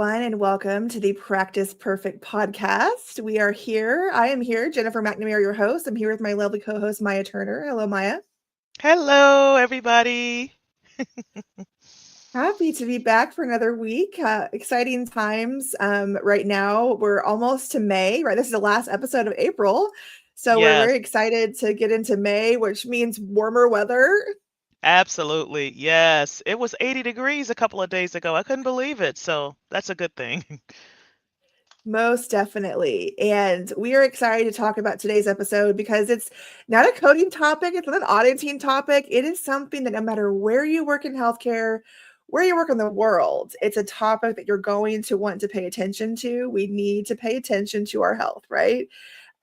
everyone, and welcome to the Practice Perfect podcast. We are here. I am here, Jennifer McNamara, your host. I'm here with my lovely co host, Maya Turner. Hello, Maya. Hello, everybody. Happy to be back for another week. Exciting times right now. We're almost to May, right? This is the last episode of April. So we're Yes, very excited to get into May, which means warmer weather. absolutely. Yes. It was 80 degrees a couple of days ago. I couldn't believe it. So that's a good thing. Most definitely. And we are excited to talk about today's episode because it's not a coding topic, it's not an auditing topic. It is something that no matter where you work in healthcare, where you work in the world, it's a topic that you're going to want to pay attention to. We need to pay attention to our health, right?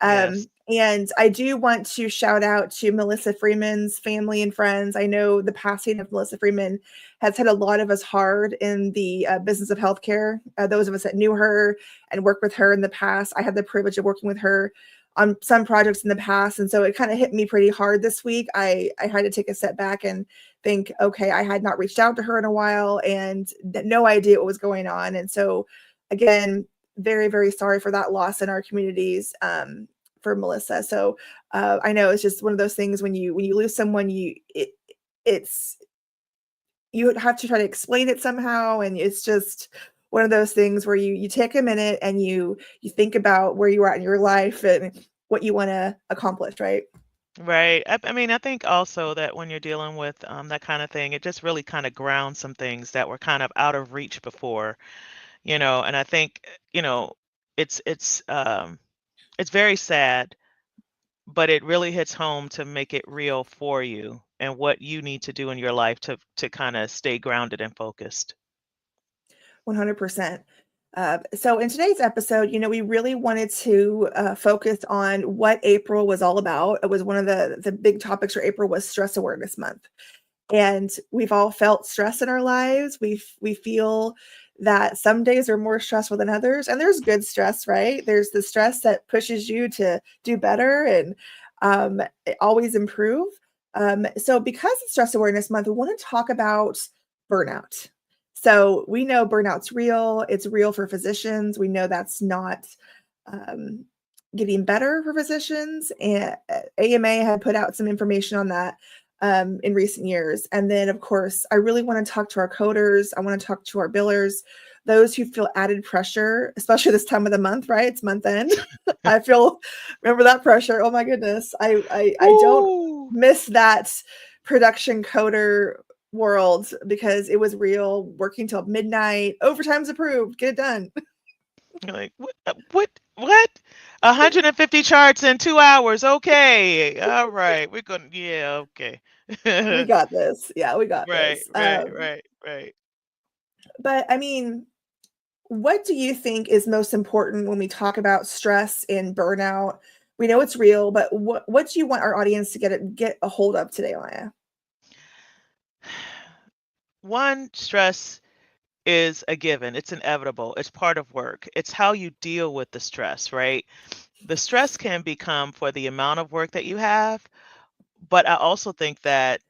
Yes. And I do want to shout out to Melissa Freeman's family and friends. I know the passing of Melissa Freeman has hit a lot of us hard in the business of healthcare. Those of us that knew her and worked with her in the past, I had the privilege of working with her on some projects in the past. And so it kind of hit me pretty hard this week. I had to take a step back and think, okay, I had not reached out to her in a while and no idea what was going on. And so, again, very, very sorry for that loss in our communities for Melissa. So I know it's just one of those things when you lose someone, it's you have to try to explain it somehow, and it's just one of those things where you take a minute and you think about where you are at in your life and what you want to accomplish, right? Right. I mean, I think also that when you're dealing with that kind of thing, it just really kind of grounds some things that were kind of out of reach before, and I think, it's it's um it's very sad, but it really hits home to make it real for you and what you need to do in your life to kind of stay grounded and focused. 100%. So in today's episode, we really wanted to focus on what April was all about. It was one of the big topics for April was Stress Awareness Month. And we've all felt stress in our lives. We feel that some days are more stressful than others, and there's good stress, right? There's the stress that pushes you to do better and always improve. So because it's Stress Awareness Month, we want to talk about burnout. So we know burnout's real. It's real for physicians. We know that's not um, getting better for physicians. And AMA had put out some information on that in recent years. And then, of course, I really want to talk to our coders. I want to talk to our billers, those who feel added pressure, especially this time of the month, right? It's month end. I feel, remember that pressure. Oh my goodness. I don't Woo! miss that production coder world because it was real, working till midnight, overtime's approved, get it done. You're like, what? 150 charts in 2 hours. Okay. All right. We're going to, yeah, okay. We got this. Yeah, we got Right, this. right, right, right. But I mean, what do you think is most important when we talk about stress and burnout? We know it's real, but what do you want our audience to get a hold of today, Maya? One, stress is a given. It's inevitable. It's part of work. It's how you deal with the stress, right? The stress can become for the amount of work that you have, but I also think that,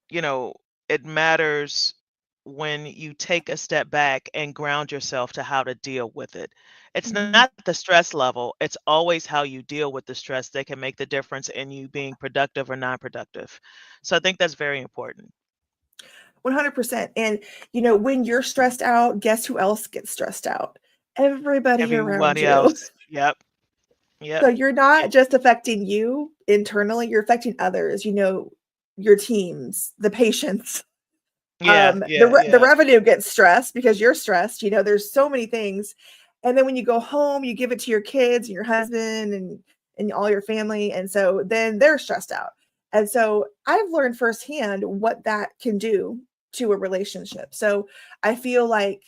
you know, it matters when you take a step back and ground yourself to how to deal with it. It's Mhm. not the stress level, it's always how you deal with the stress that can make the difference in you being productive or non-productive. So I think that's very important. 100%. And when you're stressed out, guess who else gets stressed out? Everybody around Everybody you. else. Yep. Yep. So you're Yeah. not just affecting you internally, you're affecting others, your teams, the patients. Yeah. Yeah. The Yeah. revenue gets stressed because you're stressed. There's so many things. And then when you go home, you give it to your kids and your husband and all your family. And so then they're stressed out. And so I've learned firsthand what that can do to a relationship. So I feel like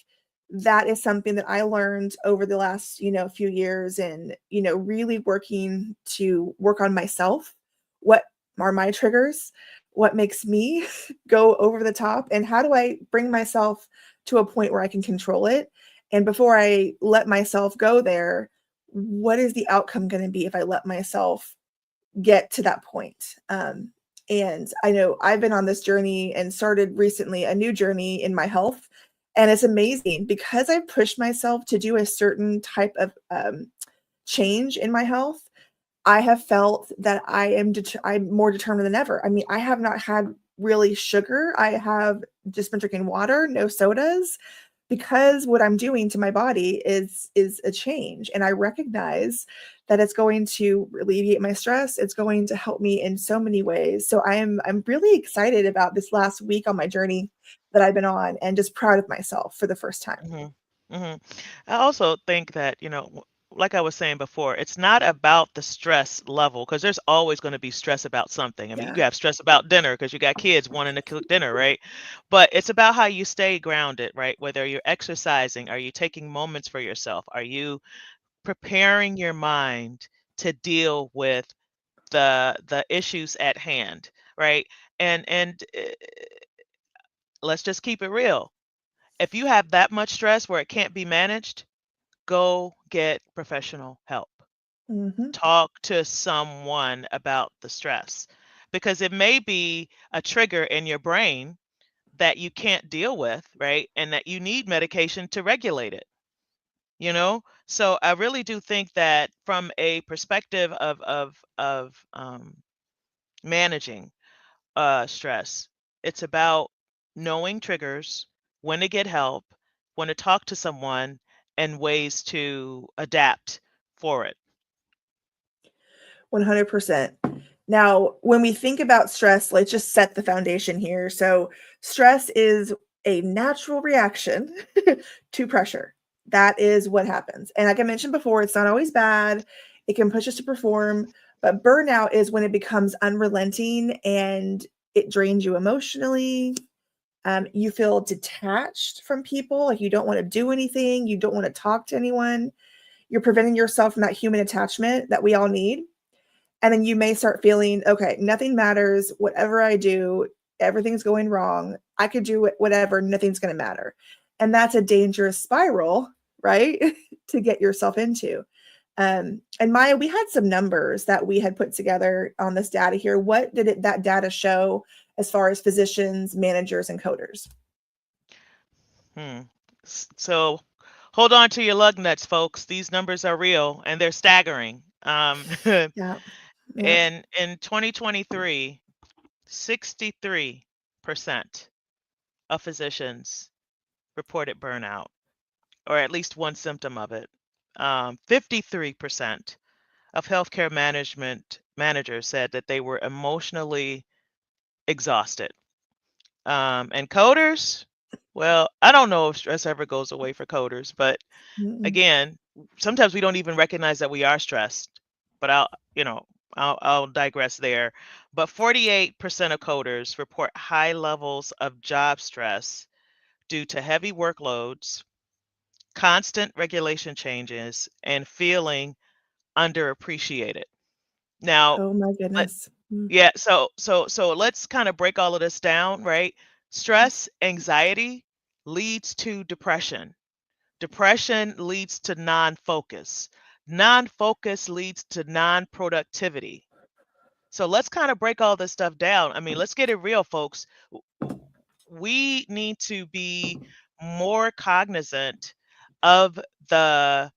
that is something that I learned over the last, few years and, really working to work on myself. What are my triggers? What makes me go over the top, and how do I bring myself to a point where I can control it? And before I let myself go there, what is the outcome going to be if I let myself get to that point? And I know I've been on this journey and started recently a new journey in my health. And it's amazing because I've pushed myself to do a certain type of change in my health. I have felt that I'm more determined than ever. I mean, I have not had really sugar. I have just been drinking water, no sodas, because what I'm doing to my body is a change. And I recognize that it's going to alleviate my stress. It's going to help me in so many ways. So I'm really excited about this last week on my journey that I've been on, and just proud of myself for the first time. Mhm. Mhm. I also think that, like I was saying before, it's not about the stress level because there's always going to be stress about something. I mean, you Yeah. can have stress about dinner because you got kids wanting to cook dinner, right? But it's about how you stay grounded, right? Whether you're exercising, are you taking moments for yourself? Are you preparing your mind to deal with the issues at hand, right? And let's just keep it real. If you have that much stress where it can't be managed, go get professional help. Hmm. Talk to someone about the stress because it may be a trigger in your brain that you can't deal with, right? And that you need medication to regulate it, you know? So I really do think that from a perspective of managing stress, it's about knowing triggers, when to get help, when to talk to someone, and ways to adapt for it. 100%. Now, when we think about stress, let's just set the foundation here. So, stress is a natural reaction to pressure. That is what happens. And like I mentioned before, it's not always bad. It can push us to perform, but burnout is when it becomes unrelenting and it drains you emotionally. You feel detached from people, like you don't want to do anything, you don't want to talk to anyone. You're preventing yourself from that human attachment that we all need. And then you may start feeling, okay, nothing matters. Whatever I do, everything's going wrong. I could do whatever, nothing's going to matter. And that's a dangerous spiral, right? To get yourself into. And Maya, we had some numbers that we had put together on this data here. What did that data show as far as physicians, managers, and coders? Hmm. So hold on to your lug nuts, folks. These numbers are real and they're staggering. Yeah. Yeah. in 2023, 63% of physicians reported burnout, or at least one symptom of it. 53% of healthcare management managers said that they were emotionally exhausted. And coders, well, I don't know if stress ever goes away for coders, but Mm-mm. again, sometimes we don't even recognize that we are stressed. But I'll digress there. But 48% of coders report high levels of job stress due to heavy workloads, constant regulation changes, and feeling underappreciated. Now, Oh my let goodness. Mm. yeah, so let's kind of break all of this down, right? Stress, anxiety leads to depression. Depression leads to non-focus. Non-focus leads to non-productivity. So let's kind of break all this stuff down. I mean, let's get it real, folks. We need to be more cognizant of the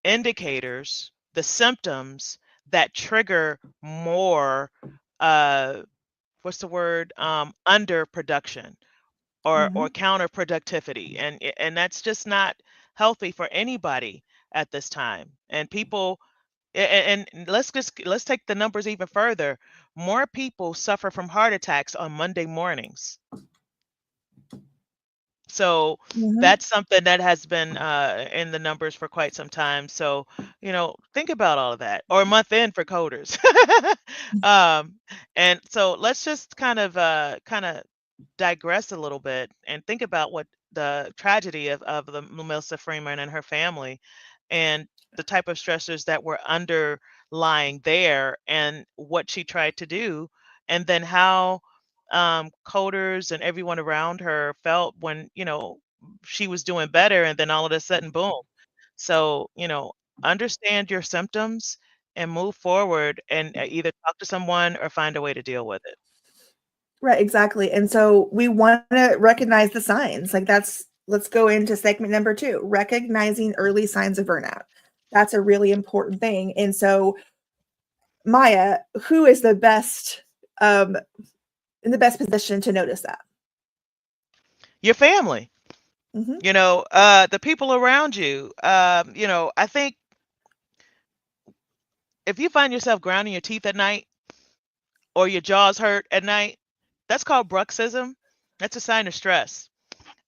indicators, the symptoms that trigger more, uh, what's the word? Underproduction or Mhm. counterproductivity, and that's just not healthy for anybody at this time. And people, and let's take the numbers even further. More people suffer from heart attacks on Monday mornings. So Mhm. that's something that has been in the numbers for quite some time. So, think about all of that, or a month in for coders. um, and so let's just kind of digress a little bit and think about what the tragedy of the Melissa Freeman and her family and the type of stressors that were underlying there and what she tried to do, and then how coders and everyone around her felt when she was doing better, and then all of a sudden, boom. So understand your symptoms and move forward, and either talk to someone or find a way to deal with it. Right, exactly. And so we want to recognize the signs. Like, that's let's go into segment number 2, recognizing early signs of burnout. That's a really important thing. And so, Maya, who is the best in the best position to notice that? Your family, Hmm. the people around you. I think if you find yourself grinding your teeth at night or your jaws hurt at night, that's called bruxism. That's a sign of stress.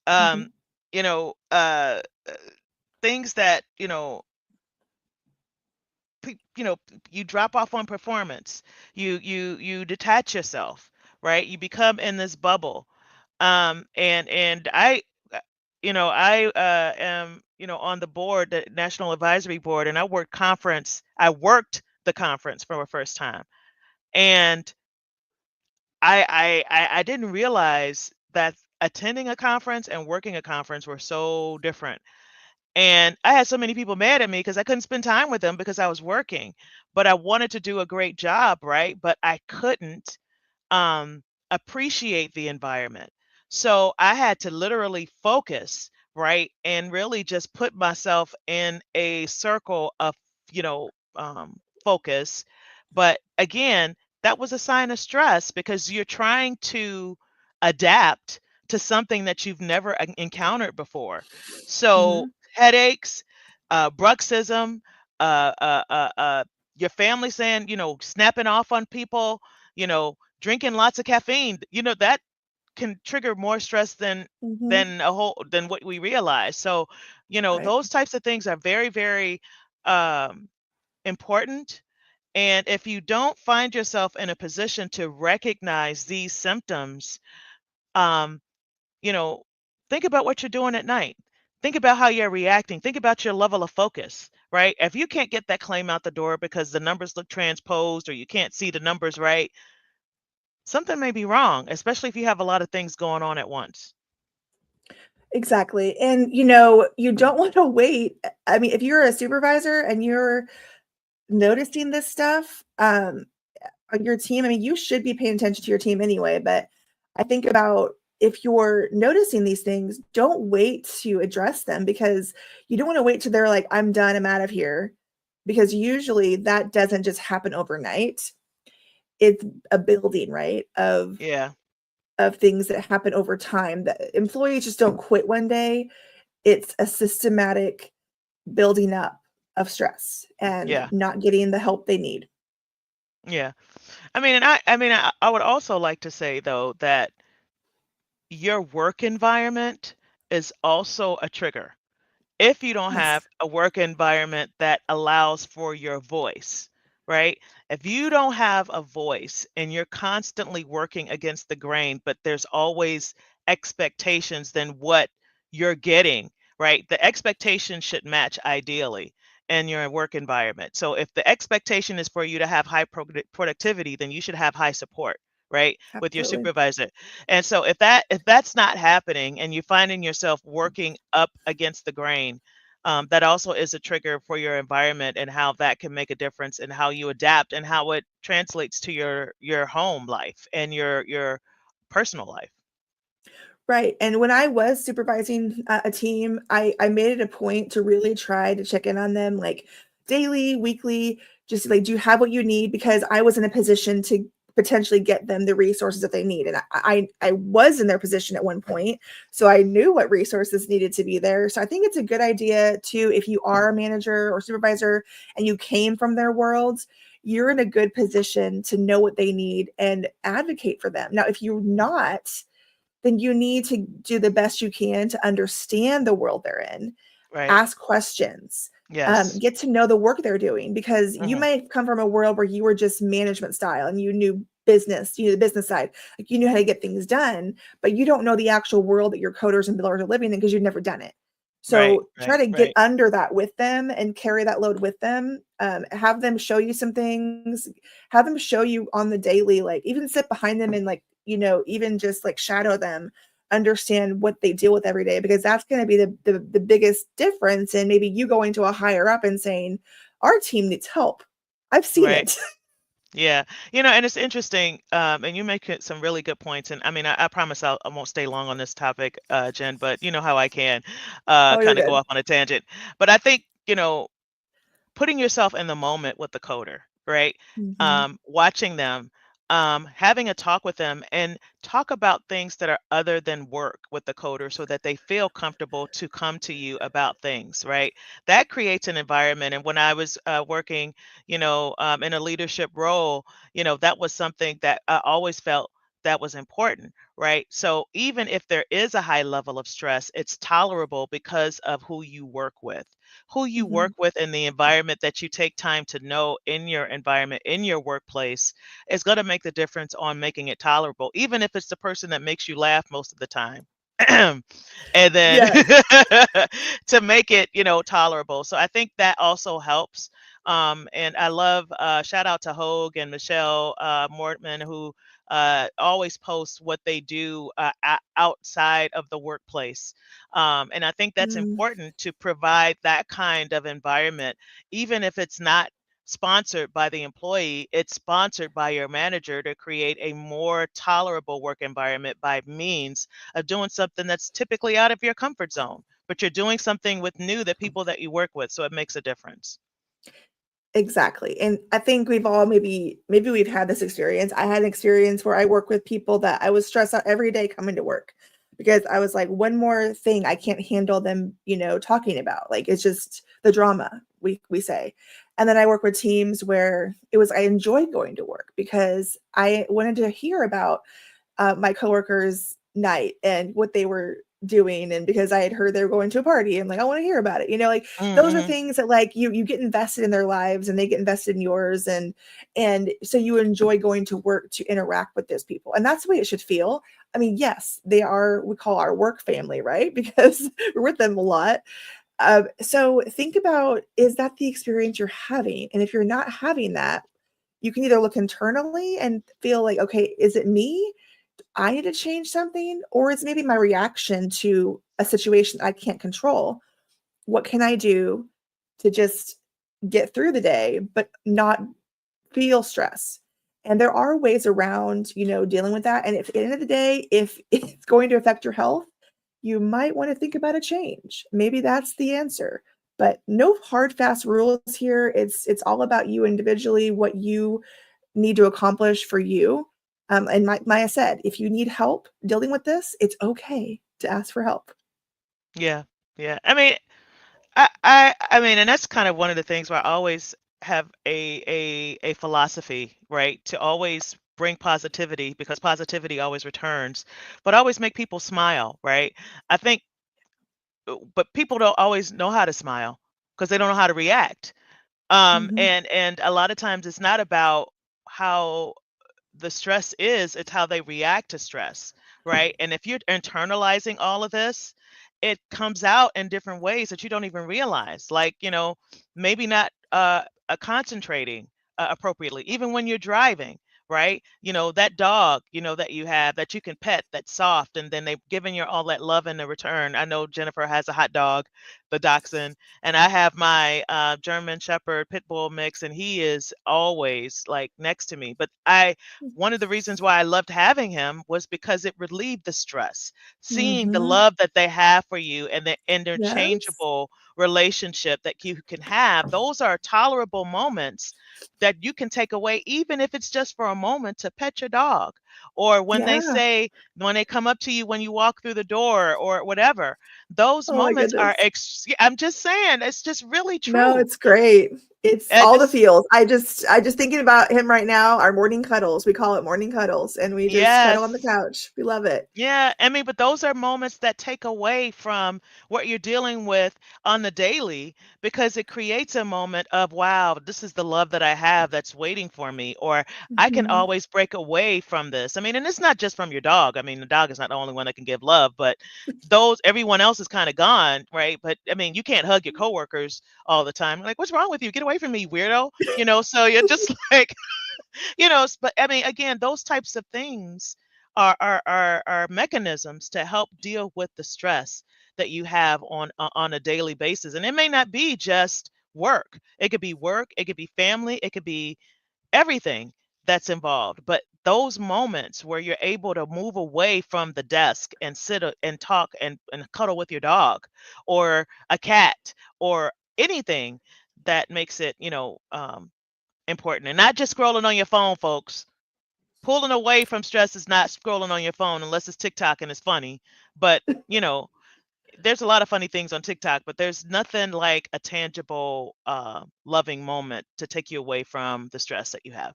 Hmm. Um, you know, uh, uh, things that, you drop off on performance. You detach yourself, right? You become in this bubble. And uh, I am, on the board, the National Advisory Board, and I worked the conference for the first time. And I didn't realize that attending a conference and working a conference were so different. And I had so many people mad at me because I couldn't spend time with them because I was working. But I wanted to do a great job, right? But I couldn't um, appreciate the environment. So I had to literally focus, right? And really just put myself in a circle of, focus. But again, that was a sign of stress because you're trying to adapt to something that you've never encountered before. So Hmm. headaches, bruxism, uh, uh, uh, uh, your family saying, snapping off on people, drinking lots of caffeine, that can trigger more stress than Hmm. than what we realize. So, Right. those types of things are very, very um, important. And if you don't find yourself in a position to recognize these symptoms, um, you know, think about what you're doing at night. Think about how you're reacting. Think about your level of focus, right? If you can't get that claim out the door because the numbers look transposed or you can't see the numbers right, something may be wrong, especially if you have a lot of things going on at once. Exactly. And you don't want to wait. I mean, if you're a supervisor and you're noticing this stuff on your team, I mean, you should be paying attention to your team anyway, but I think about if you're noticing these things, don't wait to address them because you don't want to wait till they're like, I'm done, I'm out of here. Because usually that doesn't just happen overnight. It's a building, right? Yeah, Of things that happen over time. That employees just don't quit one day. It's a systematic building up of stress and yeah, not getting the help they need. yeah. I mean, I would also like to say though that your work environment is also a trigger. If you don't Yes, have a work environment that allows for your voice, right? If you don't have a voice and you're constantly working against the grain, but there's always expectations than what you're getting, right? The expectation should match ideally in your work environment. So if the expectation is for you to have high productivity, then you should have high support, right? With your absolutely. supervisor. And so if that's not happening and you're finding yourself working up against the grain, that also is a trigger for your environment and how that can make a difference in how you adapt and how it translates to your home life and your personal life. Right, and when I was supervising a team, I made it a point to really try to check in on them, like, daily, weekly, just like, "Do you have what you need?" Because I was in a position to potentially get them the resources that they need, and I was in their position at one point, so I knew what resources needed to be there, so I think it's a good idea to if you are a manager or supervisor and you came from their world, you're in a good position to know what they need and advocate for them. Now, if you're not, then you need to do the best you can to understand the world they're in, Right. ask questions, Yes. get to know the work they're doing because you Hmm. might come from a world where you were just management style and you knew business, you knew the business side, like you knew how to get things done, but you don't know the actual world that your coders and builders are living in because you've never done it. Right. So try Right. to get Right. under that with them and carry that load with them. Have them show you some things, have them show you on the daily, like even sit behind them and like, even just like shadow them, understand what they deal with every day, because that's going to be the biggest difference in maybe you going to a higher up and saying, our team needs help. I've seen Right. it. Yeah, and it's interesting, and you make some really good points. And I mean, I promise I won't stay long on this topic, Jen, but you know how I can Oh, you're kind of go good. off on a tangent. But I think, putting yourself in the moment with the coder, right? Mhm. Watching them, having a talk with them, and talk about things that are other than work with the coder so that they feel comfortable to come to you about things, right? That creates an environment. And when I was working, in a leadership role, that was something that I always felt that was important, right? So even if there is a high level of stress, it's tolerable because of who you work Mhm. with and the environment that you take time to know in your environment, in your workplace, is going to make the difference on making it tolerable, even if it's the person that makes you laugh most of the time. And then Yes. to make it, tolerable. So I think that also helps. And I love, shout out to Hogue and Michelle Mortman, who always post what they do outside of the workplace. And I think that's Mm, important to provide that kind of environment, even if it's not sponsored by the employee, it's sponsored by your manager to create a more tolerable work environment by means of doing something that's typically out of your comfort zone, but you're doing something with new that people that you work with. So it makes a difference. exactly. And I think we've all maybe we've had this experience. I had an experience where I work with people that I was stressed out every day coming to work because I was like, one more thing I can't handle them, talking about. Like it's just the drama, we say. And then I work with teams where I enjoyed going to work because I wanted to hear about my coworkers' night and what they were doing, and because I had heard they were going to a party and like I want to hear about it. Like those are Mm-hmm. things that like you get invested in their lives and they get invested in yours, and so you enjoy going to work to interact with those people. And that's the way it should feel. I mean, yes, they are, we call our work family, right? Because we're with them a lot. So think about, is that the experience you're having? And if you're not having that, you can either look internally and feel like, okay, is it me? I need to change something, or it's maybe my reaction to a situation I can't control. What can I do to just get through the day, but not feel stress? And there are ways around, dealing with that. And if at the end of the day, if it's going to affect your health, you might want to think about a change. Maybe that's the answer. But no hard, fast rules here. It's all about you individually, what you need to accomplish for you. And Maya said, if you need help dealing with this, it's okay to ask for help. Yeah. Yeah. I mean, and that's kind of one of the things where I always have a philosophy, right? To always bring positivity because positivity always returns, but always make people smile, right? I think, but people don't always know how to smile because they don't know how to react. Mhm. And a lot of times it's not about how the stress is, it's how they react to stress, right? And if you're internalizing all of this, it comes out in different ways that you don't even realize. Like, maybe not concentrating appropriately, even when you're driving, right? That dog, that you have that you can pet, that's soft, and then they've given you all that love in the return. I know Jennifer has a hot dog, the dachshund, and I have my German Shepherd pit bull mix, and he is always like next to me. But one of the reasons why I loved having him was because it relieved the stress. Seeing the Mhm. love that they have for you and the Yes. interchangeable relationship that you can have, those are tolerable moments that you can take away, even if it's just for a moment to pet your dog. Or Yeah. when they come up to you when you walk through the door or whatever, those Oh my moments are, goodness. I'm just saying, it's just really No, true. it's great. It's I all the just, feels. I just thinking about him right now, our morning cuddles. We call it morning cuddles, and we just cuddle on the yes. couch. We love it. Yeah, I mean, but those are moments that take away from what you're dealing with on the daily because it creates a moment of, wow, this is the love that I have that's waiting for me, or I can Mhm. always break away from this. I mean, and it's not just from your dog. I mean, the dog is not the only one that can give love, but everyone else is kind of gone, right? But I mean, you can't hug your coworkers all the time. Like, what's wrong with you? Get away from me, weirdo. So you're just like, but I mean, again, those types of things are mechanisms to help deal with the stress that you have on a daily basis. And it may not be just work. It could be work, it could be family, it could be everything that's involved. But those moments where you're able to move away from the desk and and talk and cuddle with your dog or a cat or anything that makes it, important. And not just scrolling on your phone, folks. Pulling away from stress is not scrolling on your phone unless it's TikTok and it's funny. But, there's a lot of funny things on TikTok, but there's nothing like a tangible, loving moment to take you away from the stress that you have.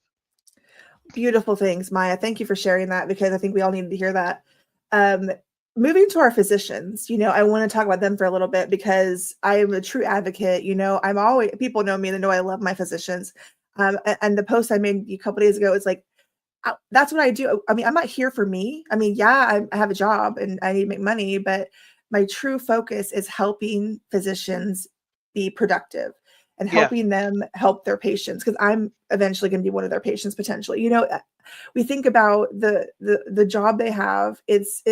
Beautiful things, Maya. Thank you for sharing that because I think we all needed to hear that. Um, moving to our physicians, I want to talk about them for a little bit because I am a true advocate. I'm always, people know me, they know I love my physicians. And the post I made a couple days ago is like, that's what I do. I mean, I'm not here for me. I mean, yeah, I have a job and I need to make money, but my true focus is helping physicians be productive and Yeah. helping them help their patients because I'm eventually going to be one of their patients potentially. We think about the job they have. It's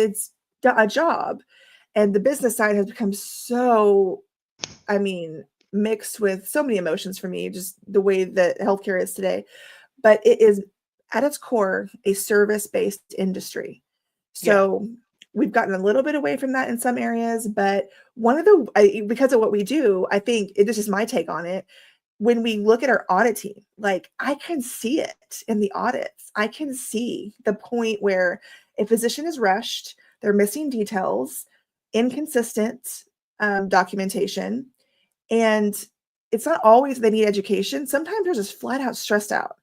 a job, and the business side has become so, I mean, mixed with so many emotions for me, just the way that healthcare is today, but it is at its core a service-based industry. Yeah. So we've gotten a little bit away from that in some areas, but because of what we do, I think this is my take on it. When we look at our auditing, like I can see it in the audits. I can see the point where a physician is rushed, they're missing details, inconsistent documentation, and it's not always they need education. Sometimes they're just flat out stressed out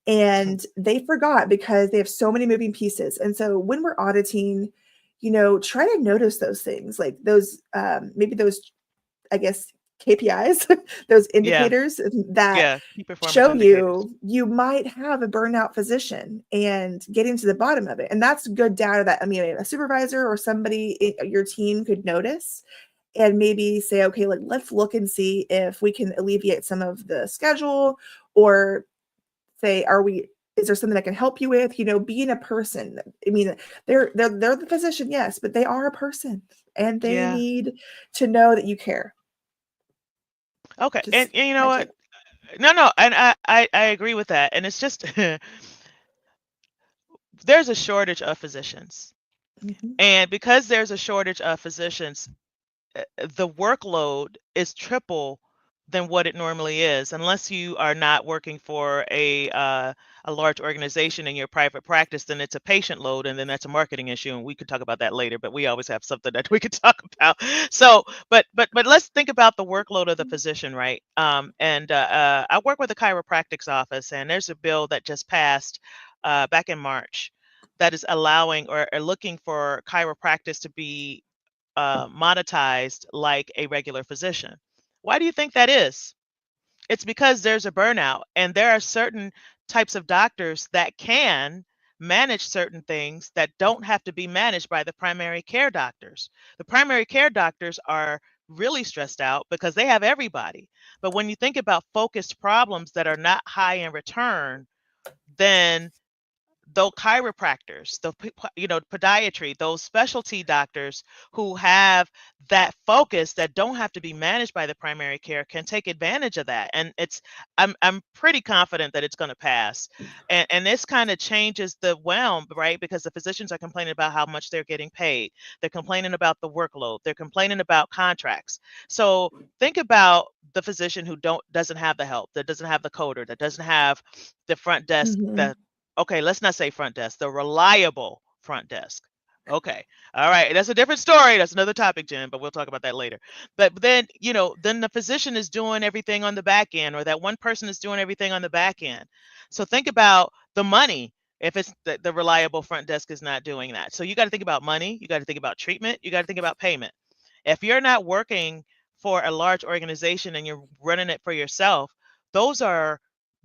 and they forgot because they have so many moving pieces. And so when we're auditing, try to notice those things, like those, maybe those, I guess, KPIs, those Yeah. indicators that Yeah. Key performance show indicators. you might have a burnout physician and getting to the bottom of it. And that's good data that, I mean, a supervisor or somebody in your team could notice and maybe say, okay, like let's look and see if we can alleviate some of the schedule or say, is there something I can help you with? Being a person. I mean, they're the physician, yes, but they are a person and they Yeah. need to know that you care. Okay. And, Just and you know my what? take. No, no. And I agree with that. And it's just, there's a shortage of physicians. Mhm. And because there's a shortage of physicians, the workload is triple than what it normally is, unless you are not working for a large organization in your private practice. Then it's a patient load, and then that's a marketing issue, and we could talk about that later. But we always have something that we could talk about. So, but let's think about the workload of the physician, right? And I work with a chiropractic's office, and there's a bill that just passed back in March that is allowing or looking for chiropractic to be monetized like a regular physician. Why do you think that is? It's because there's a burnout, and there are certain types of doctors that can manage certain things that don't have to be managed by the primary care doctors. The primary care doctors are really stressed out because they have everybody. But when you think about focused problems that are not high in return, then though chiropractors, podiatry, those specialty doctors who have that focus that don't have to be managed by the primary care can take advantage of that. And I'm pretty confident that it's going to pass. And this kind of changes the realm, right? Because the physicians are complaining about how much they're getting paid. They're complaining about the workload. They're complaining about contracts. So think about the physician who doesn't have the help, that doesn't have the coder, that doesn't have the front desk, Mhm. that okay, let's not say front desk, the reliable front desk. Okay. All right. That's a different story. That's another topic, Jen, but we'll talk about that later. But then, then the physician is doing everything on the back end, or that one person is doing everything on the back end. So think about the money if it's the reliable front desk is not doing that. So you got to think about money. You got to think about treatment. You got to think about payment. If you're not working for a large organization and you're running it for yourself, those are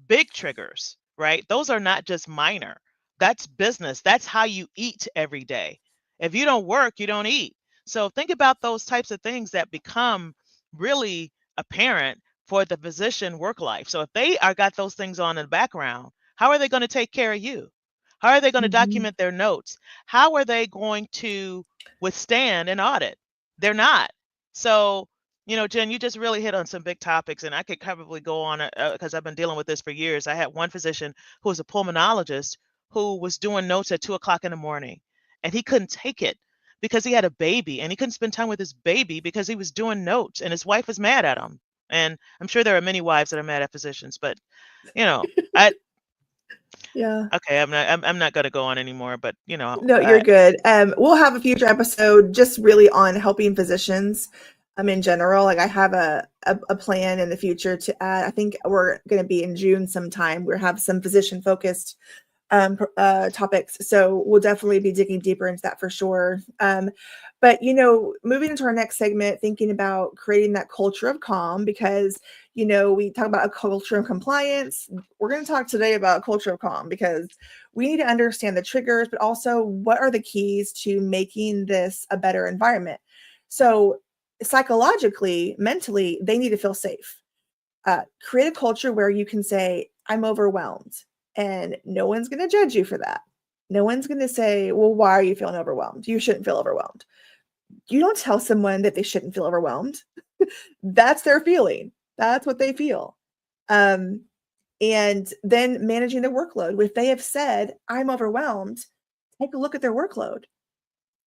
big triggers, right? Those are not just minor. That's business. That's how you eat every day. If you don't work, you don't eat. So think about those types of things that become really apparent for the physician work life. So if they are got those things on in the background, how are they going to take care of you? How are they going to Mhm. document their notes? How are they going to withstand an audit? They're not. So Jen, you just really hit on some big topics, and I could probably go on because I've been dealing with this for years. I had one physician who was a pulmonologist who was doing notes at 2 o'clock in the morning, and he couldn't take it because he had a baby, and he couldn't spend time with his baby because he was doing notes, and his wife was mad at him. And I'm sure there are many wives that are mad at physicians, but you know, I Yeah. okay, I'm not going to go on anymore, but No, you're good. We'll have a future episode just really on helping physicians in general. Like I have a plan in the future to add, I think we're going to be in June sometime. We'll have some physician focused topics. So we'll definitely be digging deeper into that for sure. But moving into our next segment, thinking about creating that culture of calm, because we talk about a culture of compliance. We're going to talk today about culture of calm because we need to understand the triggers, but also what are the keys to making this a better environment. So psychologically, mentally, they need to feel safe. Create a culture where you can say, I'm overwhelmed, and no one's going to judge you for that. No one's going to say, well, why are you feeling overwhelmed? You shouldn't feel overwhelmed. You don't tell someone that they shouldn't feel overwhelmed. That's their feeling. That's what they feel. Um, and then managing their workload. If they have said, I'm overwhelmed, take a look at their workload.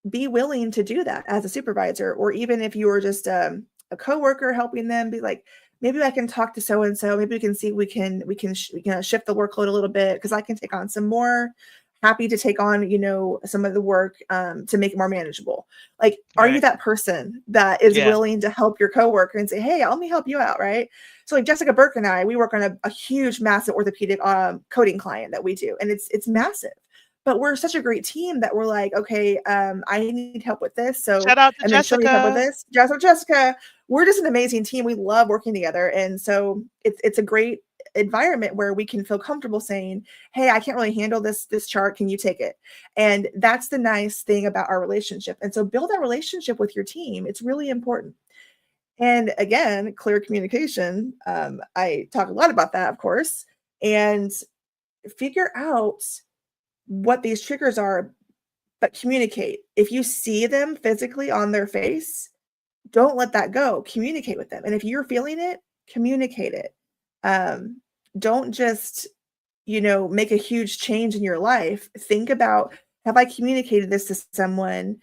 Be willing to do that as a supervisor, or even if you were just a coworker helping them, be like, maybe I can talk to so and so. Maybe we can see we can shift the workload a little bit because I can take on some more. Happy to take on some of the work to make it more manageable. Like, are you right, that person that is yeah, willing to help your coworker and say, hey, let me help you out, right? So like Jessica Burke and I, we work on a huge, massive orthopedic coding client that we do, and it's massive. But we're such a great team that we're like, okay, I need help with this. So, shout out to and then she'll need help with Jessica. this. Jessica, we're just an amazing team. We love working together. And so it's a great environment where we can feel comfortable saying, hey, I can't really handle this chart. Can you take it? And that's the nice thing about our relationship. And so build that relationship with your team. It's really important. And again, clear communication. I talk a lot about that, of course, and figure out what these triggers are, but communicate. If you see them physically on their face, don't let that go. Communicate with them. And if you're feeling it, communicate it. Um, don't just, make a huge change in your life. Think about, have I communicated this to someone?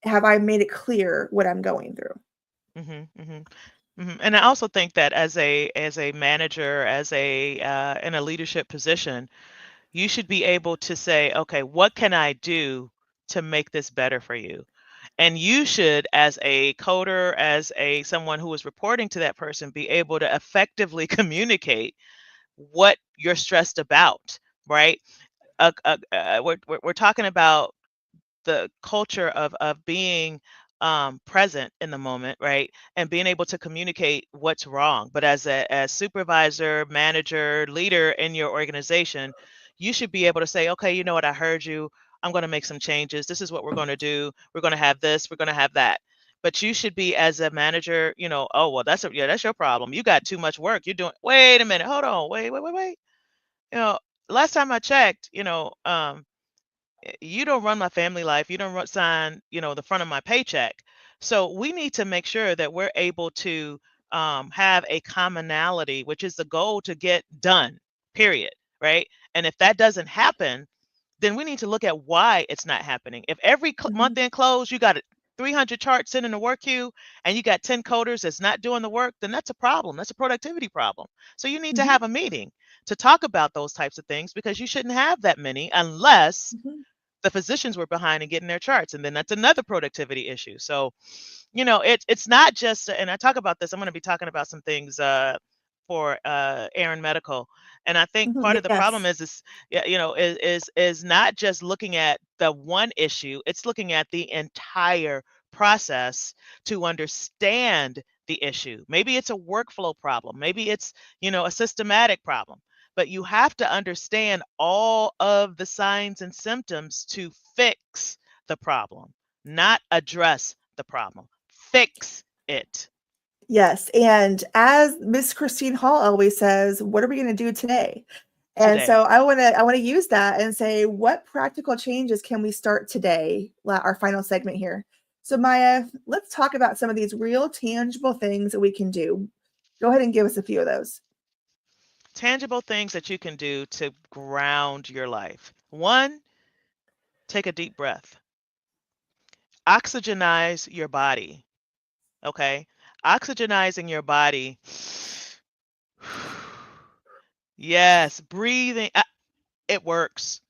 Have I made it clear what I'm going through? Mhm, mhm, mhm, and I also think that as a manager, as a in a leadership position, you should be able to say, "Okay, what can I do to make this better for you?" And you should, as a coder, as a someone who is reporting to that person, be able to effectively communicate what you're stressed about, right? We're talking about the culture of being present in the moment, right? And being able to communicate what's wrong. But as supervisor, manager, leader in your organization, you should be able to say, okay, you know what, I heard you. I'm going to make some changes. This is what we're going to do. We're going to have this. We're going to have that. But you should be as a manager, oh well, that's your problem. You got too much work. You're doing. Wait a minute. Hold on. Wait. You know, last time I checked, you don't run my family life. You don't sign, the front of my paycheck. So we need to make sure that we're able to have a commonality, which is the goal to get done, period. Right. And if that doesn't happen, then we need to look at why it's not happening. If every Mhm, month end close, you got 300 charts sitting in the work queue and you got 10 coders that's not doing the work, then that's a problem. That's a productivity problem. So you need to mhm, have a meeting to talk about those types of things because you shouldn't have that many unless mhm, the physicians were behind in getting their charts, and then that's another productivity issue. So, it's not just, and I talk about this. I'm going to be talking about some things for Aaron Medical, and I think mhm. part of the problem Yes. is yeah, is not just looking at the one issue. It's looking at the entire process to understand the issue. Maybe it's a workflow problem. Maybe it's a systematic problem, but you have to understand all of the signs and symptoms to fix the problem, not address the problem. Fix it Yes. And as Miss Christine Hall always says, what are we going to do today? And today. so I want to use that and say, what practical changes can we start today? Our final segment here. So Maya, let's talk about some of these real tangible things that we can do. Go ahead and give us a few of those. Tangible things that you can do to ground your life. One, take a deep breath. Oxygenize your body. Okay? Oxygenizing your body. Yes, breathing. It works.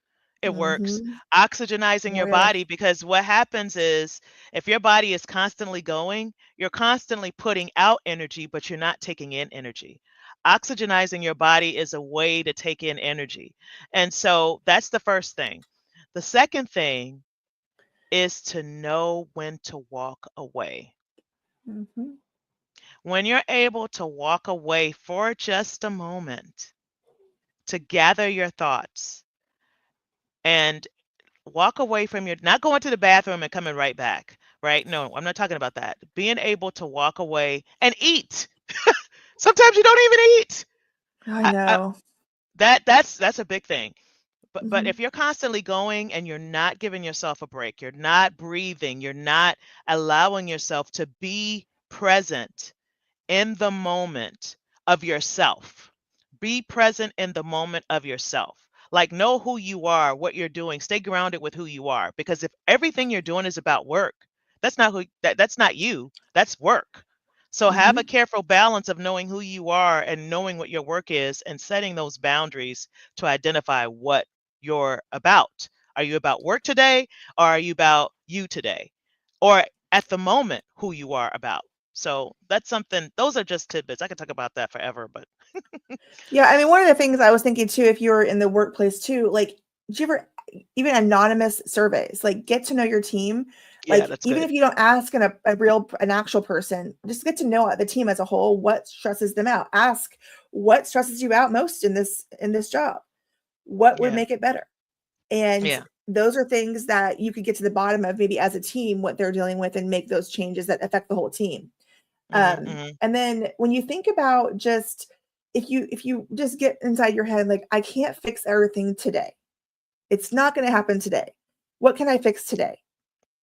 It works. Mm-hmm. Oxygenizing Oh your yes. body, because what happens is if your body is constantly going, you're constantly putting out energy, but you're not taking in energy. Oxygenizing your body is a way to take in energy. And so that's the first thing. The second thing is to know when to walk away. Mm-hmm. When you're able to walk away for just a moment to gather your thoughts and walk away from your, not going to the bathroom and coming right back, right? No, I'm not talking about that. Being able to walk away and eat. Sometimes you don't even eat. I I know. that's a big thing. But Mm-hmm. if you're constantly going and you're not giving yourself a break, you're not breathing, you're not allowing yourself to be present in the moment of yourself. Be present in the moment of yourself. Like, know who you are, what you're doing. Stay grounded with who you are. Because if everything you're doing is about work, that's not you. That's work. So have a Mm-hmm. careful balance of knowing who you are and knowing what your work is and setting those boundaries to identify what you're about. Are you about work today, or are you about you today? Or at the moment, who you are about. So that's something, those are just tidbits. I could talk about that forever, but Yeah, I mean, one of the things I was thinking too, if you're in the workplace too, like, do you ever even anonymous surveys, like get to know your team, yeah, like that's even good. if you don't ask an actual person, just get to know the team as a whole, what stresses them out. Ask what stresses you out most in this job. What would Yeah. make it better? And Yeah. those are things that you could get to the bottom of maybe as a team, what they're dealing with, and make those changes that affect the whole team. Mhm. Mhm. And then when you think about just if you just get inside your head, like, I can't fix everything today. It's not going to happen today. What can I fix today?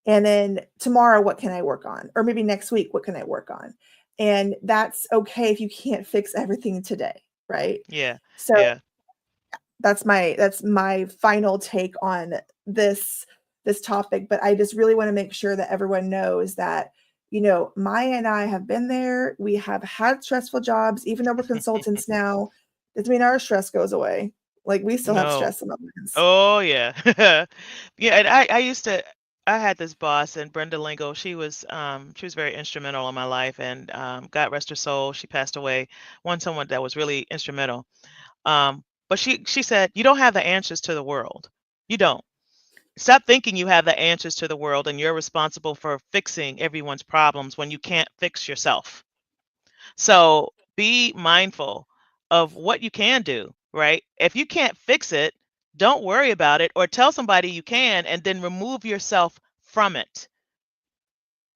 And then tomorrow, what can I work on? Or maybe next week, what can I work on? And that's okay if you can't fix everything today, right? Yeah. So Yeah. that's my final take on this this topic, but I just really want to make sure that everyone knows that, you know, Maya and I have been there. We have had stressful jobs, even though we're consultants now. Doesn't mean our stress goes away. Like, we still have No. stress in moments. Oh yeah. Yeah, and I used to, I had this boss, and Brenda Lingo, she was very instrumental in my life, and God rest her soul, she passed away. Someone that was really instrumental. But she said, "You don't have the answers to the world. You don't. Stop thinking you have the answers to the world and you're responsible for fixing everyone's problems when you can't fix yourself." So be mindful of what you can do, right? If you can't fix it, don't worry about it, or tell somebody you can and then remove yourself from it.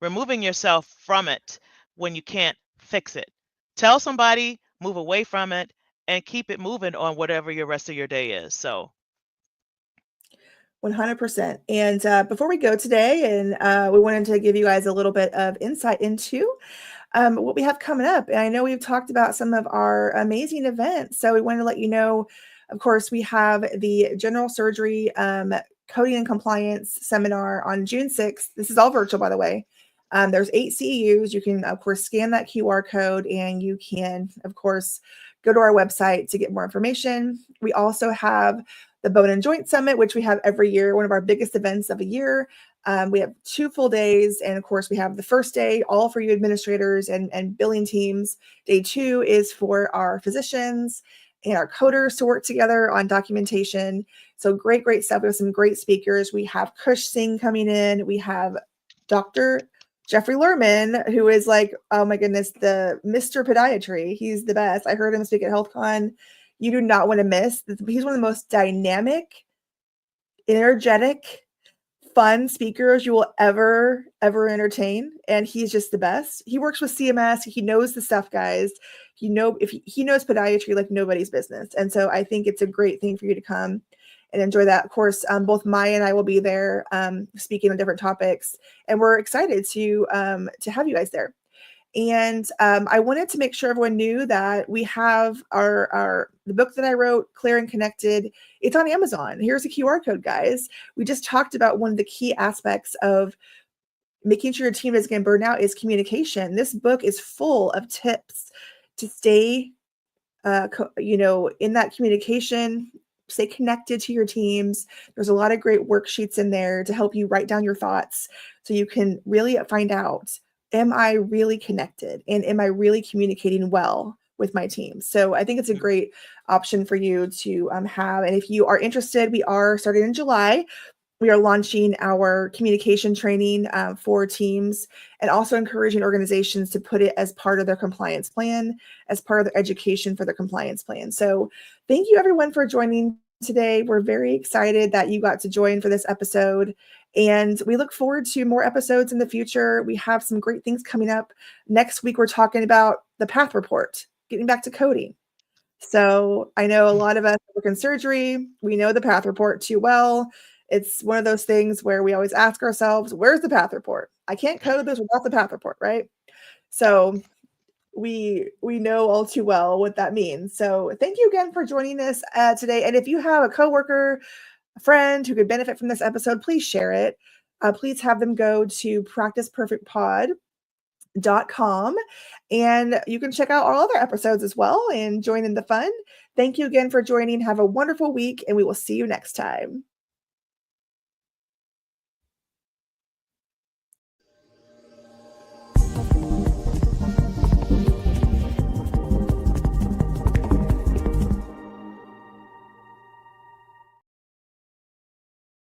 Removing yourself from it when you can't fix it. Tell somebody, move away from it, and keep it moving on whatever your rest of your day is. So, 100%. And before we go today, and we wanted to give you guys a little bit of insight into what we have coming up. And I know we've talked about some of our amazing events. So we wanted to let you know, of course, we have the general surgery coding and compliance seminar on June 6th. This is all virtual, by the way. There's 8 CEUs. You can, of course, scan that QR code, and you can, of course, go to our website to get more information. We also have the Bone and Joint Summit, which we have every year, one of our biggest events of the year. We have 2 full days. And of course, we have the first day, all for you administrators and billing teams. Day 2 is for our physicians and our coders to work together on documentation. So great, great stuff. We have some great speakers. We have Kush Singh coming in. We have Dr. Jeffrey Lerman, who is like, oh my goodness, the Mr. Podiatry. He's the best. I heard him speak at HealthCon. You do not want to miss. He's one of the most dynamic, energetic, fun speakers you will ever entertain, and he's just the best. He works with CMS. He knows the stuff, guys. He knows podiatry like nobody's business, and so I think it's a great thing for you to come. and enjoy that. Of course, both Maya and I will be there speaking on different topics, and we're excited to have you guys there. And I wanted to make sure everyone knew that we have the book that I wrote, Clear and Connected. It's on Amazon. Here's a QR code, guys. We just talked about one of the key aspects of making sure your team doesn't get burned out is communication. This book is full of tips to stay, in that communication, stay connected to your teams. There's a lot of great worksheets in there to help you write down your thoughts so you can really find out, am I really connected and am I really communicating well with my team? So I think it's a great option for you to have. And if you are interested, we are starting in July. We are launching our communication training for teams, and also encouraging organizations to put it as part of their compliance plan, as part of their education for their compliance plan. So thank you everyone for joining today. We're very excited that you got to join for this episode, and we look forward to more episodes in the future. We have some great things coming up. Next week, we're talking about the path report, getting back to coding. So I know a lot of us work in surgery. We know the path report too well. It's one of those things where we always ask ourselves, where's the path report? I can't code this without the path report, right? So we know all too well what that means. So thank you again for joining us today. And if you have a coworker, a friend who could benefit from this episode, please share it. Please have them go to practiceperfectpod.com, and you can check out our other episodes as well and join in the fun. Thank you again for joining. Have a wonderful week, and we will see you next time.